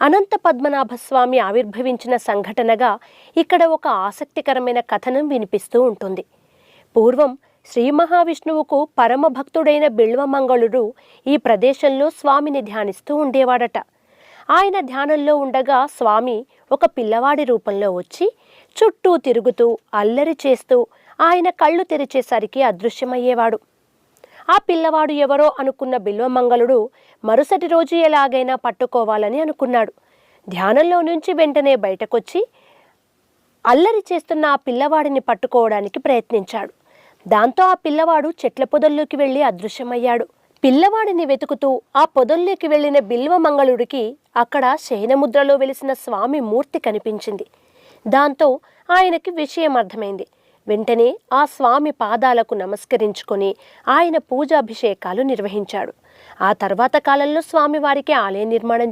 అనంత పద్మనాభ స్వామి ఆవిర్భవించిన సంఘటనగా ఇక్కడ ఒక ఆసక్తికరమైన కథనం వినిపిస్తూ ఉంటుంది. పూర్వం శ్రీ మహావిష్ణువుకు పరమ భక్తుడైన బిల్వమంగళుడు ఈ ప్రదేశంలో స్వామిని ధ్యానిస్తూ ఉండేవాడట. ఆయన ధ్యానంలో ఉండగా స్వామి ఒక పిల్లవాడి రూపంలో వచ్చి చుట్టూ తిరుగుతూ అల్లరి చేస్తూ ఆయన కళ్ళు తెరిచేసరికి అదృశ్యమయ్యేవాడు. ఆ పిల్లవాడు ఎవరో అనుకున్న బిల్వమంగళుడు మరుసటి రోజు ఎలాగైనా పట్టుకోవాలని అనుకున్నాడు. ధ్యానంలో నుంచి వెంటనే బయటకొచ్చి అల్లరి చేస్తున్న ఆ పిల్లవాడిని పట్టుకోవడానికి ప్రయత్నించాడు. దాంతో ఆ పిల్లవాడు చెట్ల పొదల్లోకి వెళ్ళి అదృశ్యమయ్యాడు. పిల్లవాడిని వెతుకుతూ ఆ పొదల్లోకి వెళ్ళిన బిల్వమంగళుడికి అక్కడ శయనముద్రలో వెలిసిన స్వామి మూర్తి కనిపించింది. దాంతో ఆయనకి విషయం అర్థమైంది. వెంటనే ఆ స్వామి పాదాలకు నమస్కరించుకొని ఆయన పూజాభిషేకాలు నిర్వహించాడు. ఆ తర్వాత కాలంలో స్వామివారికి ఆలయ నిర్మాణం